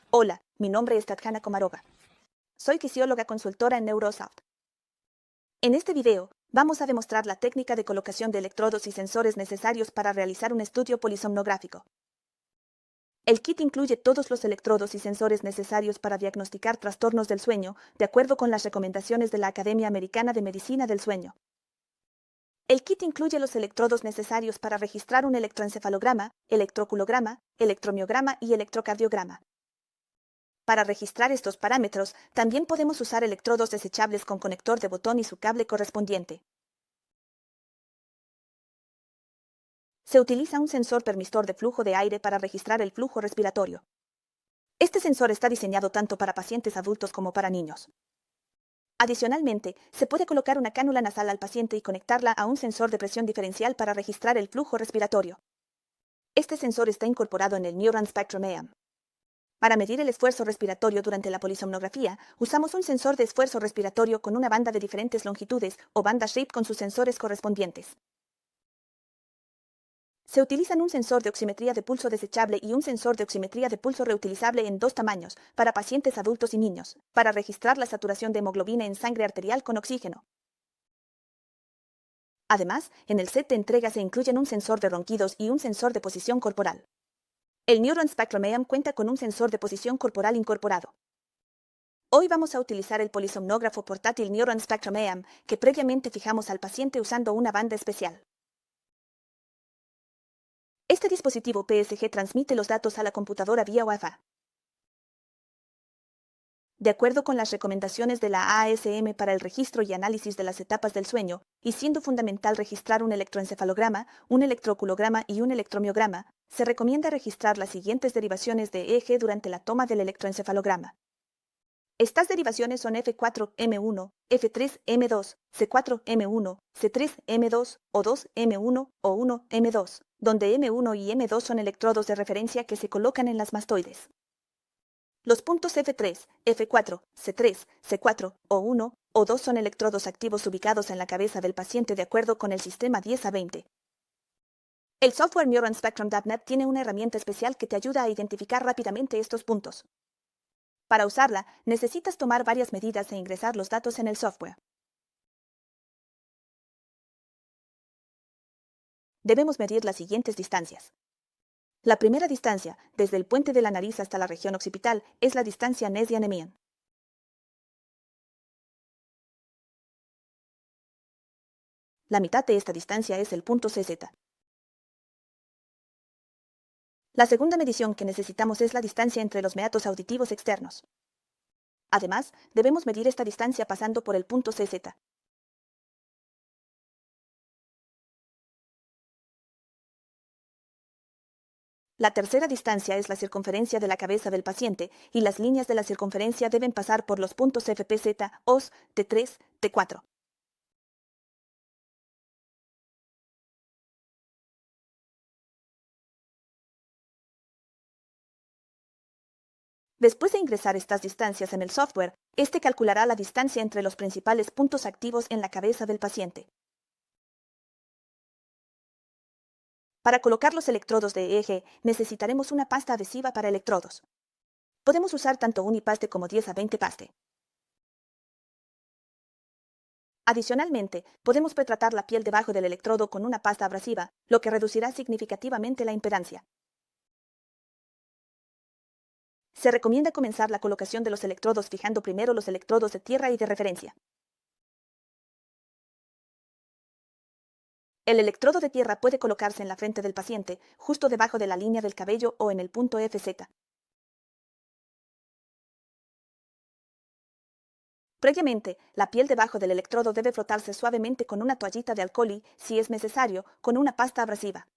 Hola, mi nombre es Tatjana Komarova. Soy fisióloga consultora en Neurosoft. En este video, vamos a demostrar la técnica de colocación de electrodos y sensores necesarios para realizar un estudio polisomnográfico. El kit incluye todos los electrodos y sensores necesarios para diagnosticar trastornos del sueño, de acuerdo con las recomendaciones de la Academia Americana de Medicina del Sueño. El kit incluye los electrodos necesarios para registrar un electroencefalograma, electroculograma, electromiograma y electrocardiograma. Para registrar estos parámetros, también podemos usar electrodos desechables con conector de botón y su cable correspondiente. Se utiliza un sensor permistor de flujo de aire para registrar el flujo respiratorio. Este sensor está diseñado tanto para pacientes adultos como para niños. Adicionalmente, se puede colocar una cánula nasal al paciente y conectarla a un sensor de presión diferencial para registrar el flujo respiratorio. Este sensor está incorporado en el Neuron Spectrum EAM. Para medir el esfuerzo respiratorio durante la polisomnografía, usamos un sensor de esfuerzo respiratorio con una banda de diferentes longitudes o banda shape con sus sensores correspondientes. Se utilizan un sensor de oximetría de pulso desechable y un sensor de oximetría de pulso reutilizable en dos tamaños, para pacientes adultos y niños, para registrar la saturación de hemoglobina en sangre arterial con oxígeno. Además, en el set de entrega se incluyen un sensor de ronquidos y un sensor de posición corporal. El Neuron Spectrum EAM cuenta con un sensor de posición corporal incorporado. Hoy vamos a utilizar el polisomnógrafo portátil Neuron Spectrum EAM, que previamente fijamos al paciente usando una banda especial. Este dispositivo PSG transmite los datos a la computadora vía Wi-Fi. De acuerdo con las recomendaciones de la ASM para el registro y análisis de las etapas del sueño, y siendo fundamental registrar un electroencefalograma, un electroculograma y un electromiograma, se recomienda registrar las siguientes derivaciones de EEG durante la toma del electroencefalograma. Estas derivaciones son F4M1, F3M2, C4M1, C3M2, O2M1 o 1M2, donde M1 y M2 son electrodos de referencia que se colocan en las mastoides. Los puntos F3, F4, C3, C4 o 1 o 2 son electrodos activos ubicados en la cabeza del paciente de acuerdo con el sistema 10A20. El software Neuron Spectrum.net tiene una herramienta especial que te ayuda a identificar rápidamente estos puntos. Para usarla, necesitas tomar varias medidas e ingresar los datos en el software. Debemos medir las siguientes distancias. La primera distancia, desde el puente de la nariz hasta la región occipital, es la distancia Nesian-Nemian. La mitad de esta distancia es el punto CZ. La segunda medición que necesitamos es la distancia entre los meatos auditivos externos. Además, debemos medir esta distancia pasando por el punto CZ. La tercera distancia es la circunferencia de la cabeza del paciente, y las líneas de la circunferencia deben pasar por los puntos FPZ, OS, T3, T4. Después de ingresar estas distancias en el software, este calculará la distancia entre los principales puntos activos en la cabeza del paciente. Para colocar los electrodos de EEG, necesitaremos una pasta adhesiva para electrodos. Podemos usar tanto Unipaste como 10A20 paste. Adicionalmente, podemos pretratar la piel debajo del electrodo con una pasta abrasiva, lo que reducirá significativamente la impedancia. Se recomienda comenzar la colocación de los electrodos fijando primero los electrodos de tierra y de referencia. El electrodo de tierra puede colocarse en la frente del paciente, justo debajo de la línea del cabello o en el punto FZ. Previamente, la piel debajo del electrodo debe frotarse suavemente con una toallita de alcohol y, si es necesario, con una pasta abrasiva.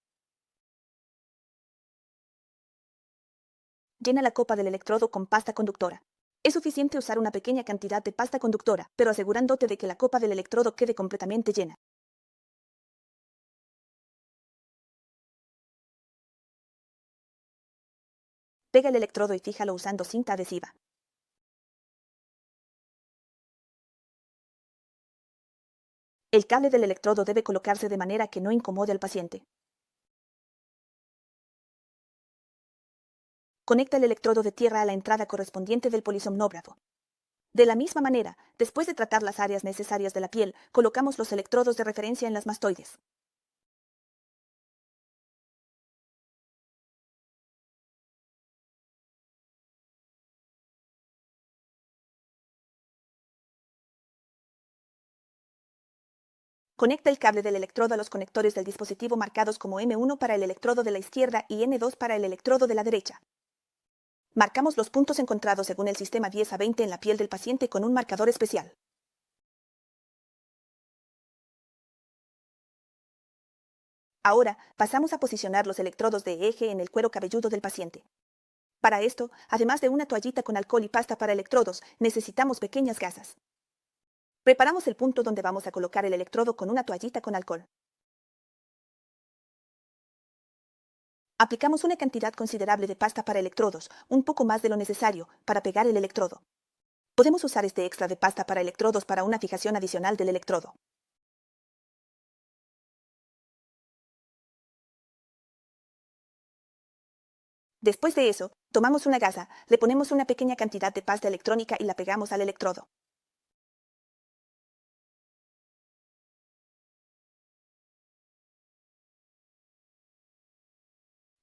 Llena la copa del electrodo con pasta conductora. Es suficiente usar una pequeña cantidad de pasta conductora, pero asegurándote de que la copa del electrodo quede completamente llena. Pega el electrodo y fíjalo usando cinta adhesiva. El cable del electrodo debe colocarse de manera que no incomode al paciente. Conecta el electrodo de tierra a la entrada correspondiente del polisomnógrafo. De la misma manera, después de tratar las áreas necesarias de la piel, colocamos los electrodos de referencia en las mastoides. Conecta el cable del electrodo a los conectores del dispositivo marcados como M1 para el electrodo de la izquierda y M2 para el electrodo de la derecha. Marcamos los puntos encontrados según el sistema 10 a 20 en la piel del paciente con un marcador especial. Ahora, pasamos a posicionar los electrodos de eje en el cuero cabelludo del paciente. Para esto, además de una toallita con alcohol y pasta para electrodos, necesitamos pequeñas gasas. Preparamos el punto donde vamos a colocar el electrodo con una toallita con alcohol. Aplicamos una cantidad considerable de pasta para electrodos, un poco más de lo necesario, para pegar el electrodo. Podemos usar este extra de pasta para electrodos para una fijación adicional del electrodo. Después de eso, tomamos una gasa, le ponemos una pequeña cantidad de pasta electrónica y la pegamos al electrodo.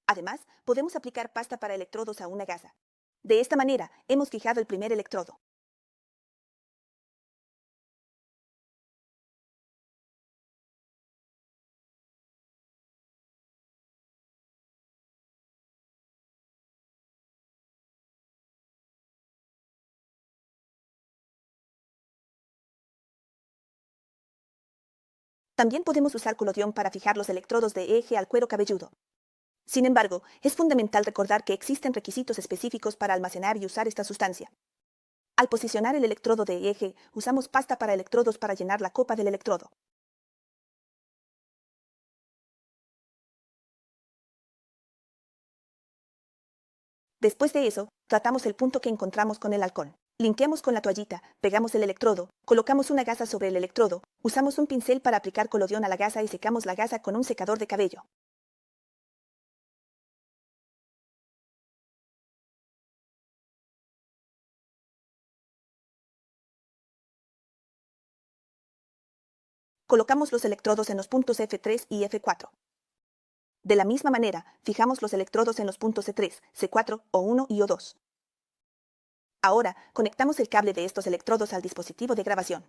Además, podemos aplicar pasta para electrodos a una gasa. De esta manera, hemos fijado el primer electrodo. También podemos usar colodión para fijar los electrodos de eje al cuero cabelludo. Sin embargo, es fundamental recordar que existen requisitos específicos para almacenar y usar esta sustancia. Al posicionar el electrodo de eje, usamos pasta para electrodos para llenar la copa del electrodo. Después de eso, tratamos el punto que encontramos con el alcohol. Limpiamos con la toallita, pegamos el electrodo, colocamos una gasa sobre el electrodo, usamos un pincel para aplicar colodión a la gasa y secamos la gasa con un secador de cabello. Colocamos los electrodos en los puntos F3 y F4. De la misma manera, fijamos los electrodos en los puntos C3, C4, O1 y O2. Ahora, conectamos el cable de estos electrodos al dispositivo de grabación.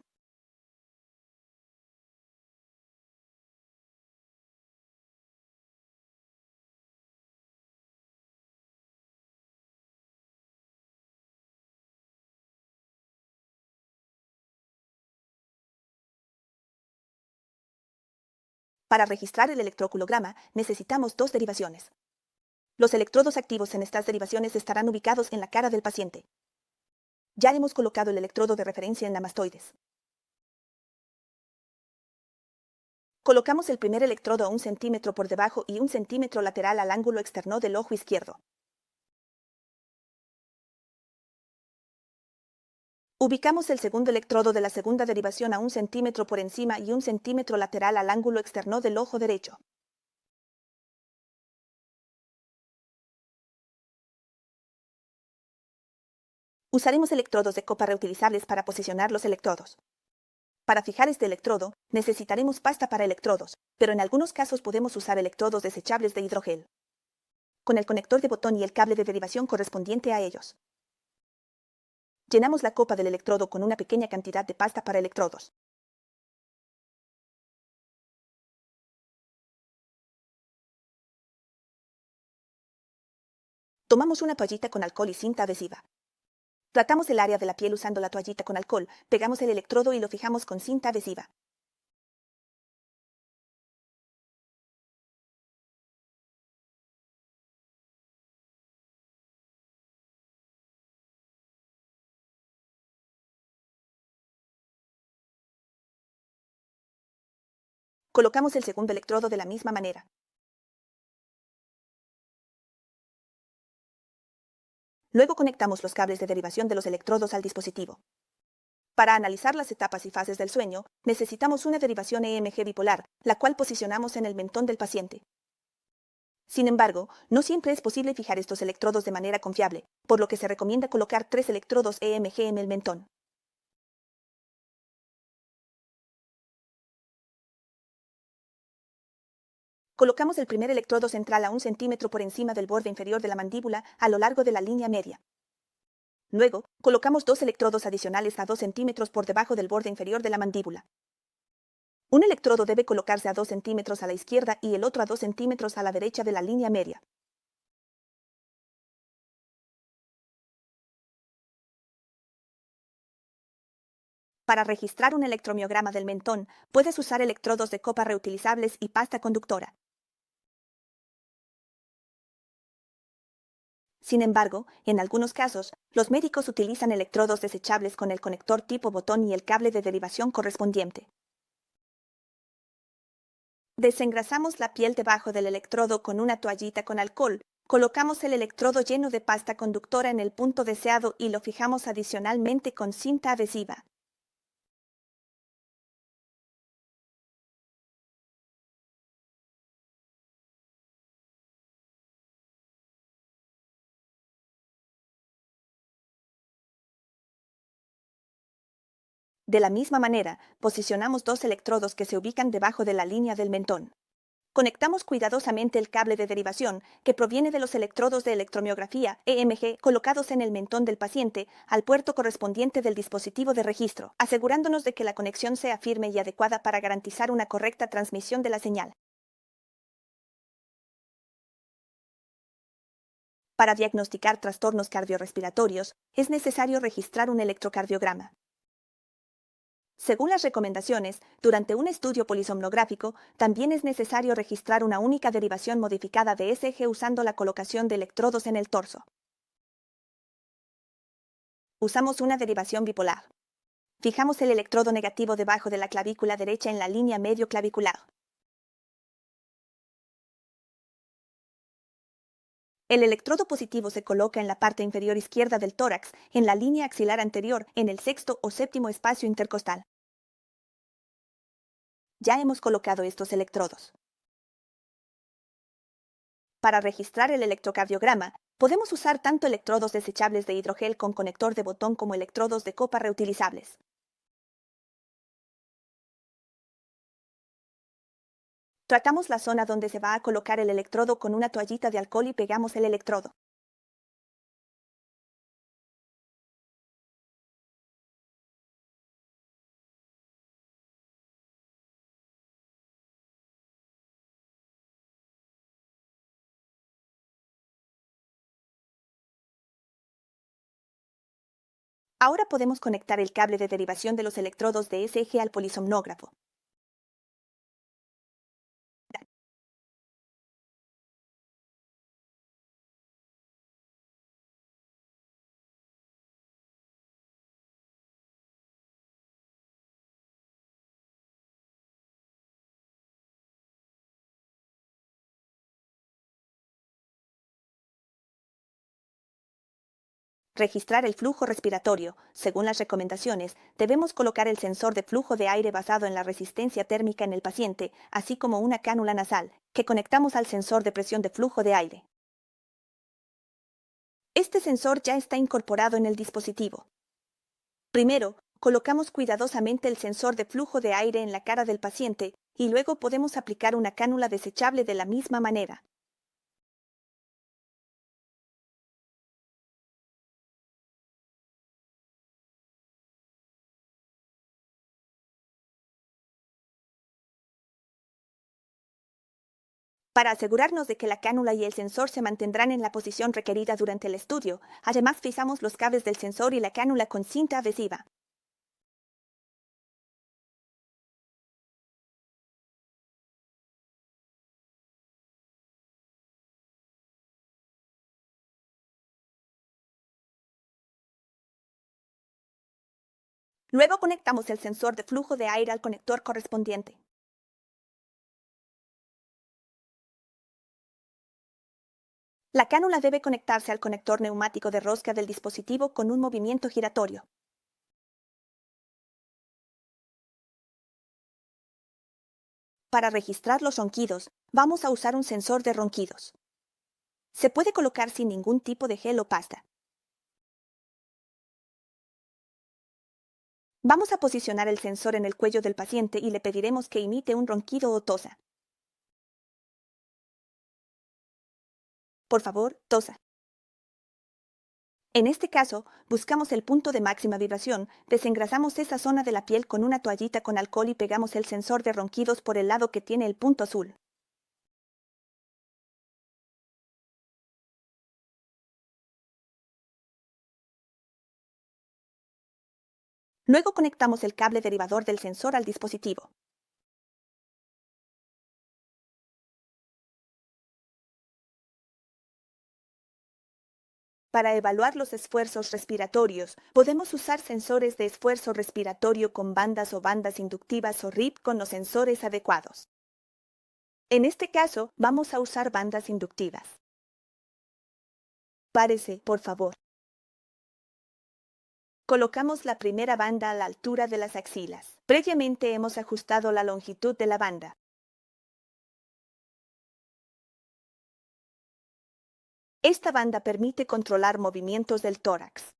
Para registrar el electroculograma, necesitamos dos derivaciones. Los electrodos activos en estas derivaciones estarán ubicados en la cara del paciente. Ya hemos colocado el electrodo de referencia en la mastoides. Colocamos el primer electrodo a 1 centímetro por debajo y 1 centímetro lateral al ángulo externo del ojo izquierdo. Ubicamos el segundo electrodo de la segunda derivación a 1 centímetro por encima y 1 centímetro lateral al ángulo externo del ojo derecho. Usaremos electrodos de copa reutilizables para posicionar los electrodos. Para fijar este electrodo, necesitaremos pasta para electrodos, pero en algunos casos podemos usar electrodos desechables de hidrogel, con el conector de botón y el cable de derivación correspondiente a ellos. Llenamos la copa del electrodo con una pequeña cantidad de pasta para electrodos. Tomamos una toallita con alcohol y cinta adhesiva. Tratamos el área de la piel usando la toallita con alcohol, pegamos el electrodo y lo fijamos con cinta adhesiva. Colocamos el segundo electrodo de la misma manera. Luego conectamos los cables de derivación de los electrodos al dispositivo. Para analizar las etapas y fases del sueño, necesitamos una derivación EMG bipolar, la cual posicionamos en el mentón del paciente. Sin embargo, no siempre es posible fijar estos electrodos de manera confiable, por lo que se recomienda colocar 3 electrodos EMG en el mentón. Colocamos el primer electrodo central a 1 centímetro por encima del borde inferior de la mandíbula a lo largo de la línea media. Luego, colocamos 2 electrodos adicionales a 2 centímetros por debajo del borde inferior de la mandíbula. Un electrodo debe colocarse a 2 centímetros a la izquierda y el otro a 2 centímetros a la derecha de la línea media. Para registrar un electromiograma del mentón, puedes usar electrodos de copa reutilizables y pasta conductora. Sin embargo, en algunos casos, los médicos utilizan electrodos desechables con el conector tipo botón y el cable de derivación correspondiente. Desengrasamos la piel debajo del electrodo con una toallita con alcohol. Colocamos el electrodo lleno de pasta conductora en el punto deseado y lo fijamos adicionalmente con cinta adhesiva. De la misma manera, posicionamos 2 electrodos que se ubican debajo de la línea del mentón. Conectamos cuidadosamente el cable de derivación, que proviene de los electrodos de electromiografía EMG colocados en el mentón del paciente, al puerto correspondiente del dispositivo de registro, asegurándonos de que la conexión sea firme y adecuada para garantizar una correcta transmisión de la señal. Para diagnosticar trastornos cardiorrespiratorios, es necesario registrar un electrocardiograma. Según las recomendaciones, durante un estudio polisomnográfico, también es necesario registrar una única derivación modificada de ECG usando la colocación de electrodos en el torso. Usamos una derivación bipolar. Fijamos el electrodo negativo debajo de la clavícula derecha en la línea medio clavicular. El electrodo positivo se coloca en la parte inferior izquierda del tórax, en la línea axilar anterior, en el sexto o séptimo espacio intercostal. Ya hemos colocado estos electrodos. Para registrar el electrocardiograma, podemos usar tanto electrodos desechables de hidrogel con conector de botón como electrodos de copa reutilizables. Tratamos la zona donde se va a colocar el electrodo con una toallita de alcohol y pegamos el electrodo. Ahora podemos conectar el cable de derivación de los electrodos de ECG al polisomnógrafo. Registrar el flujo respiratorio. Según las recomendaciones, debemos colocar el sensor de flujo de aire basado en la resistencia térmica en el paciente, así como una cánula nasal, que conectamos al sensor de presión de flujo de aire. Este sensor ya está incorporado en el dispositivo. Primero, colocamos cuidadosamente el sensor de flujo de aire en la cara del paciente y luego podemos aplicar una cánula desechable de la misma manera. Para asegurarnos de que la cánula y el sensor se mantendrán en la posición requerida durante el estudio, además fijamos los cables del sensor y la cánula con cinta adhesiva. Luego conectamos el sensor de flujo de aire al conector correspondiente. La cánula debe conectarse al conector neumático de rosca del dispositivo con un movimiento giratorio. Para registrar los ronquidos, vamos a usar un sensor de ronquidos. Se puede colocar sin ningún tipo de gel o pasta. Vamos a posicionar el sensor en el cuello del paciente y le pediremos que imite un ronquido o tosa. Por favor, tosa. En este caso, buscamos el punto de máxima vibración, desengrasamos esa zona de la piel con una toallita con alcohol y pegamos el sensor de ronquidos por el lado que tiene el punto azul. Luego conectamos el cable derivador del sensor al dispositivo. Para evaluar los esfuerzos respiratorios, podemos usar sensores de esfuerzo respiratorio con bandas o bandas inductivas o RIP con los sensores adecuados. En este caso, vamos a usar bandas inductivas. Párese, por favor. Colocamos la primera banda a la altura de las axilas. Previamente hemos ajustado la longitud de la banda. Esta banda permite controlar movimientos del tórax.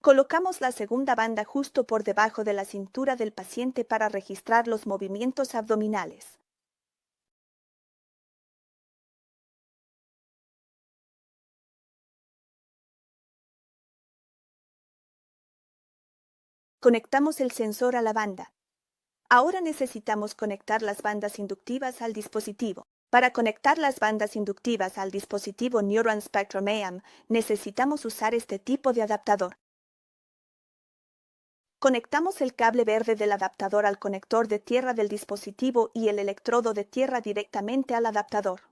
Colocamos la segunda banda justo por debajo de la cintura del paciente para registrar los movimientos abdominales. Conectamos el sensor a la banda. Ahora necesitamos conectar las bandas inductivas al dispositivo. Para conectar las bandas inductivas al dispositivo Neuron Spectrum AM, necesitamos usar este tipo de adaptador. Conectamos el cable verde del adaptador al conector de tierra del dispositivo y el electrodo de tierra directamente al adaptador.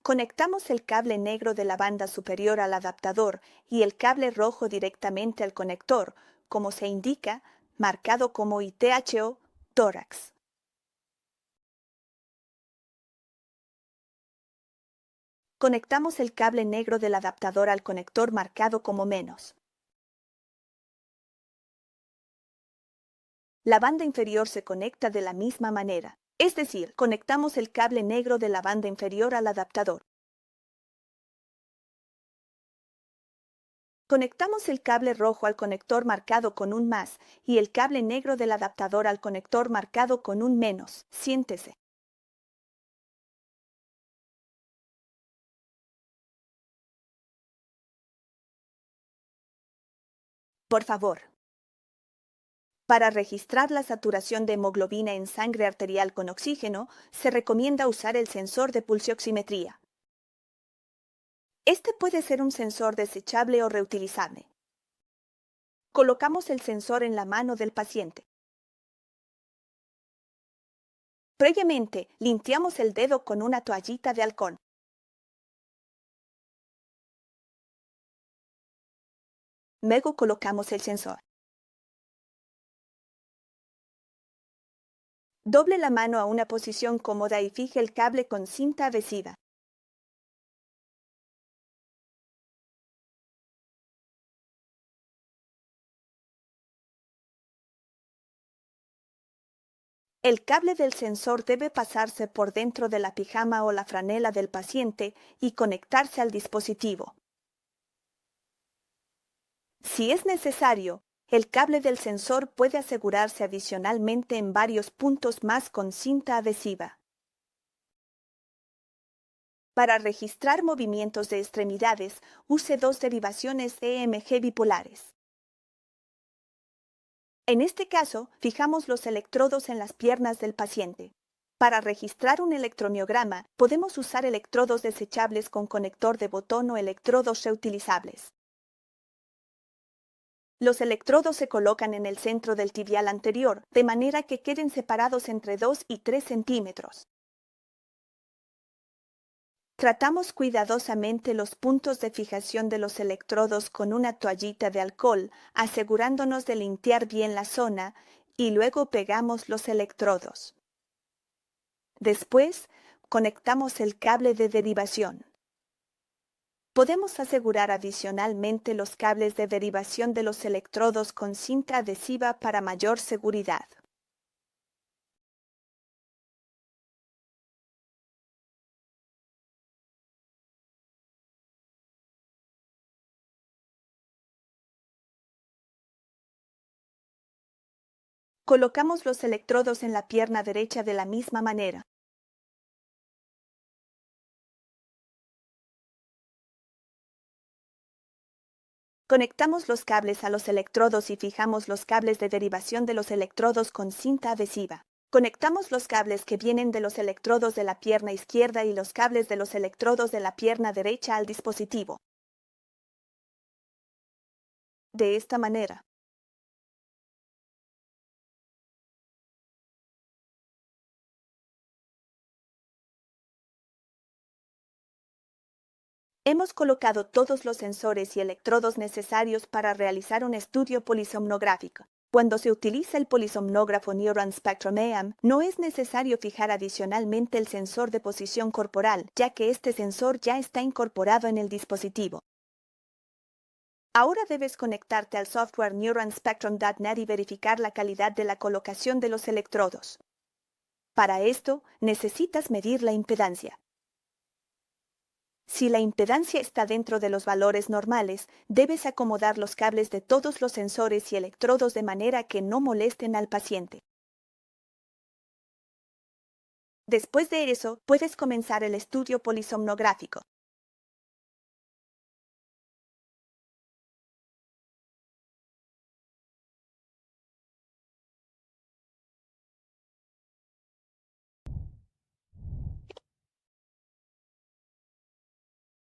Conectamos el cable negro de la banda superior al adaptador y el cable rojo directamente al conector, como se indica, marcado como ITHO, tórax. Conectamos el cable negro del adaptador al conector marcado como menos. La banda inferior se conecta de la misma manera, es decir, conectamos el cable negro de la banda inferior al adaptador. Conectamos el cable rojo al conector marcado con un más y el cable negro del adaptador al conector marcado con un menos. Siéntese. Por favor. Para registrar la saturación de hemoglobina en sangre arterial con oxígeno, se recomienda usar el sensor de pulsioximetría. Este puede ser un sensor desechable o reutilizable. Colocamos el sensor en la mano del paciente. Previamente, limpiamos el dedo con una toallita de alcohol. Luego colocamos el sensor. Doble la mano a una posición cómoda y fije el cable con cinta adhesiva. El cable del sensor debe pasarse por dentro de la pijama o la franela del paciente y conectarse al dispositivo. Si es necesario, el cable del sensor puede asegurarse adicionalmente en varios puntos más con cinta adhesiva. Para registrar movimientos de extremidades, use dos derivaciones EMG bipolares. En este caso, fijamos los electrodos en las piernas del paciente. Para registrar un electromiograma, podemos usar electrodos desechables con conector de botón o electrodos reutilizables. Los electrodos se colocan en el centro del tibial anterior, de manera que queden separados entre 2 y 3 centímetros. Tratamos cuidadosamente los puntos de fijación de los electrodos con una toallita de alcohol, asegurándonos de limpiar bien la zona, y luego pegamos los electrodos. Después, conectamos el cable de derivación. Podemos asegurar adicionalmente los cables de derivación de los electrodos con cinta adhesiva para mayor seguridad. Colocamos los electrodos en la pierna derecha de la misma manera. Conectamos los cables a los electrodos y fijamos los cables de derivación de los electrodos con cinta adhesiva. Conectamos los cables que vienen de los electrodos de la pierna izquierda y los cables de los electrodos de la pierna derecha al dispositivo. De esta manera, hemos colocado todos los sensores y electrodos necesarios para realizar un estudio polisomnográfico. Cuando se utiliza el polisomnógrafo Neuron Spectrum EM, no es necesario fijar adicionalmente el sensor de posición corporal, ya que este sensor ya está incorporado en el dispositivo. Ahora debes conectarte al software NeuronSpectrum.net y verificar la calidad de la colocación de los electrodos. Para esto, necesitas medir la impedancia. Si la impedancia está dentro de los valores normales, debes acomodar los cables de todos los sensores y electrodos de manera que no molesten al paciente. Después de eso, puedes comenzar el estudio polisomnográfico.